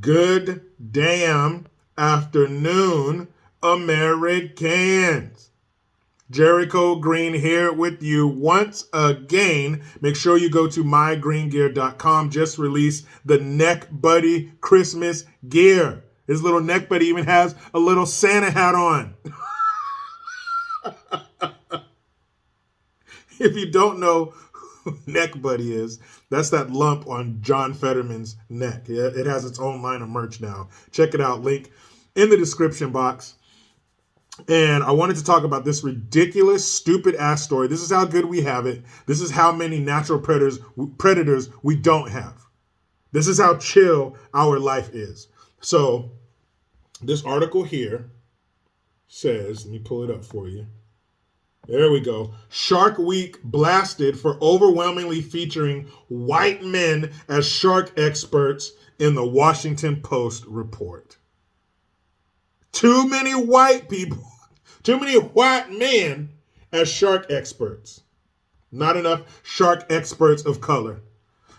Good damn afternoon, Americans. Jericho Green here with you once again. Make sure you go to mygreengear.com. Just released the Neck Buddy Christmas gear. His little neck buddy even has a little Santa hat on. If you don't know who Neck Buddy is, that's that lump on John Fetterman's neck. It has its own line of merch now. Check it out. Link in the description box. And I wanted to talk about this ridiculous, stupid-ass story. This is how good we have it. This is how many natural predators we don't have. This is how chill our life is. So this article here says, let me pull it up for you. There we go. Shark Week blasted for overwhelmingly featuring white men as shark experts in the Washington Post report. Too many white people, too many white men as shark experts. Not enough shark experts of color.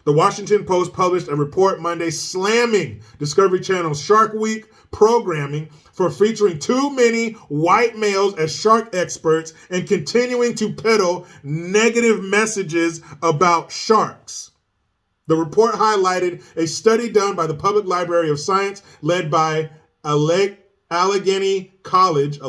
The Washington Post published a report Monday slamming Discovery Channel's Shark Week programming for featuring too many white males as shark experts and continuing to peddle negative messages about sharks. The report highlighted a study done by the Public Library of Science led by Allegheny College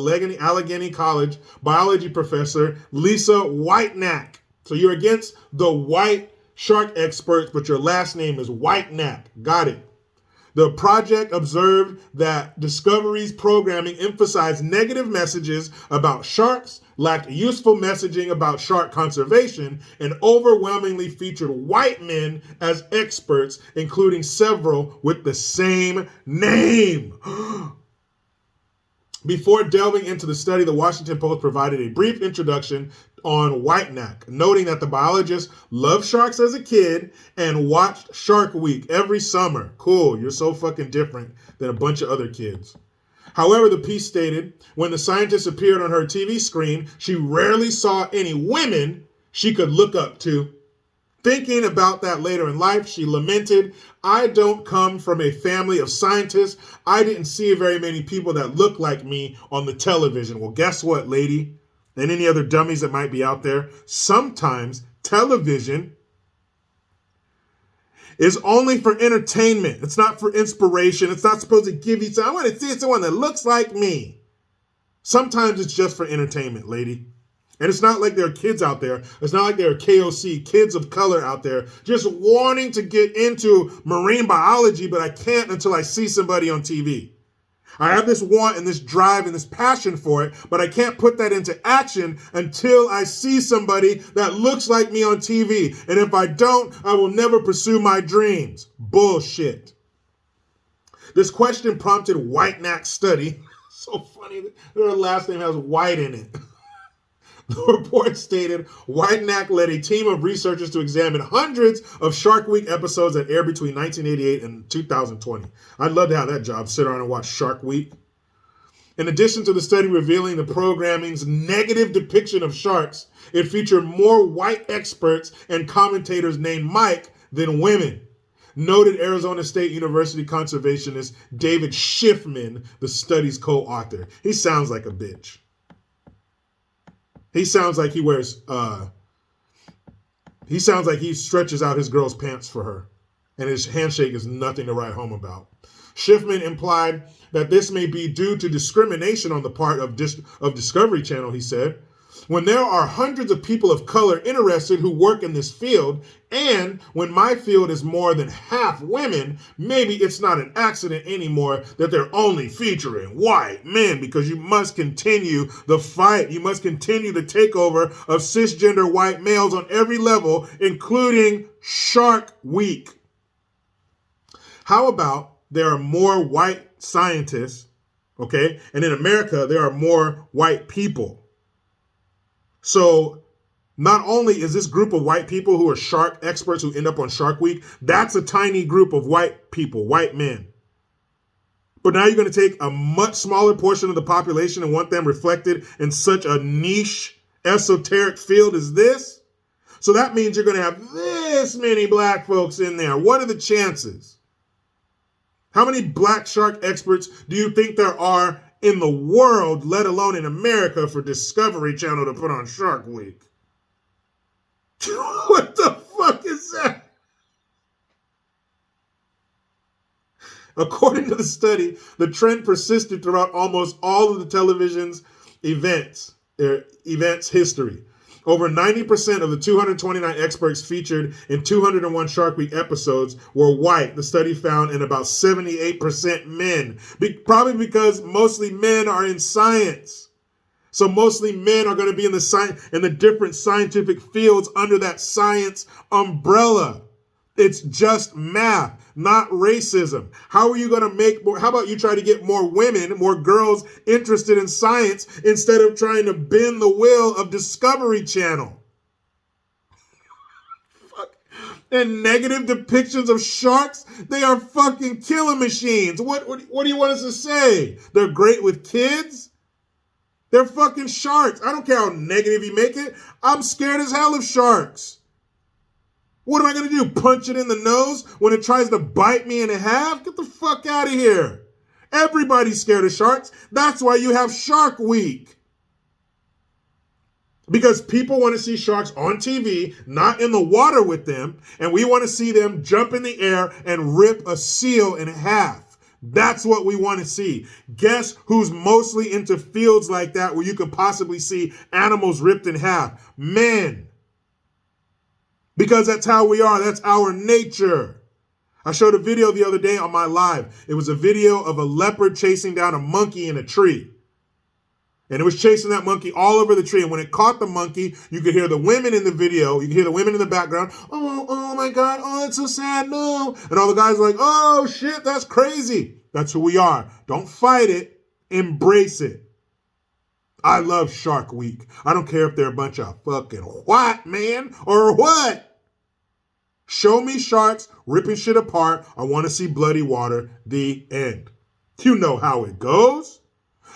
biology professor Lisa Whitenack. So you're against the white shark experts, but your last name is Whitenack. Got it. The project observed that Discovery's programming emphasized negative messages about sharks, lacked useful messaging about shark conservation, and overwhelmingly featured white men as experts, including several with the same name. Before delving into the study, the Washington Post provided a brief introduction on Whitenack, noting that the biologist loved sharks as a kid and watched Shark Week every summer. Cool, you're so fucking different than a bunch of other kids. However, the piece stated, when the scientist appeared on her TV screen, she rarely saw any women she could look up to. Thinking about that later in life, she lamented, I don't come from a family of scientists. I didn't see very many people that look like me on the television. Well, guess what, lady? And any other dummies that might be out there, sometimes television is only for entertainment. It's not for inspiration. It's not supposed to give you something. I want to see someone that looks like me. Sometimes it's just for entertainment, lady. And it's not like there are kids out there. It's not like there are KOC, kids of color out there, just wanting to get into marine biology, but I can't until I see somebody on TV. I have this want and this drive and this passion for it, but I can't put that into action until I see somebody that looks like me on TV. And if I don't, I will never pursue my dreams. Bullshit. This question prompted Whitenack's study. So funny that her last name has white in it. The report stated Whitenack led a team of researchers to examine hundreds of Shark Week episodes that aired between 1988 and 2020. I'd love to have that job, sit around and watch Shark Week. In addition to the study revealing the programming's negative depiction of sharks, it featured more white experts and commentators named Mike than women. Noted Arizona State University conservationist David Schiffman, the study's co-author. He sounds like a bitch. He sounds like he stretches out his girl's pants for her. And his handshake is nothing to write home about. Schiffman implied that this may be due to discrimination on the part of Discovery Channel, he said. When there are hundreds of people of color interested who work in this field, and when my field is more than half women, maybe it's not an accident anymore that they're only featuring white men, because you must continue the fight. You must continue the takeover of cisgender white males on every level, including Shark Week. How about there are more white scientists, okay? And in America, there are more white people. So not only is this group of white people who are shark experts who end up on Shark Week, that's a tiny group of white people, white men. But now you're going to take a much smaller portion of the population and want them reflected in such a niche, esoteric field as this? So that means you're going to have this many black folks in there. What are the chances? How many black shark experts do you think there are in the world, let alone in America, for Discovery Channel to put on Shark Week? What the fuck is that? According to the study, the trend persisted throughout almost all of the television's events history. Over 90% of the 229 experts featured in 201 Shark Week episodes were white, the study found, and about 78% men. Probably because mostly men are in science. So mostly men are going to be in the different scientific fields under that science umbrella. It's just math, not racism. How are you going to make more? How about you try to get more women, more girls interested in science instead of trying to bend the will of Discovery Channel? Fuck. And negative depictions of sharks, they are fucking killing machines. What do you want us to say? They're great with kids? They're fucking sharks. I don't care how negative you make it. I'm scared as hell of sharks. What am I going to do? Punch it in the nose when it tries to bite me in half? Get the fuck out of here. Everybody's scared of sharks. That's why you have Shark Week. Because people want to see sharks on TV, not in the water with them, and we want to see them jump in the air and rip a seal in half. That's what we want to see. Guess who's mostly into fields like that where you could possibly see animals ripped in half? Men. Because that's how we are. That's our nature. I showed a video the other day on my live. It was a video of a leopard chasing down a monkey in a tree. And it was chasing that monkey all over the tree. And when it caught the monkey, you could hear the women in the video. You could hear the women in the background. Oh my God. Oh, that's so sad. No. And all the guys are like, oh shit, that's crazy. That's who we are. Don't fight it. Embrace it. I love Shark Week. I don't care if they're a bunch of fucking white men or what. Show me sharks ripping shit apart. I want to see bloody water. The end. You know how it goes.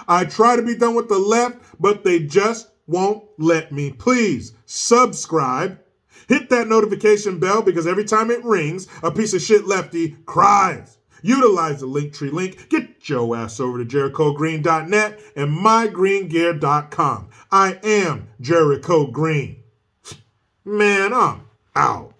I try to be done with the left, but they just won't let me. Please subscribe. Hit that notification bell because every time it rings, a piece of shit lefty cries. Utilize the Linktree link. Get your ass over to JerichoGreen.net and MyGreenGear.com. I am Jericho Green. Man, I'm out.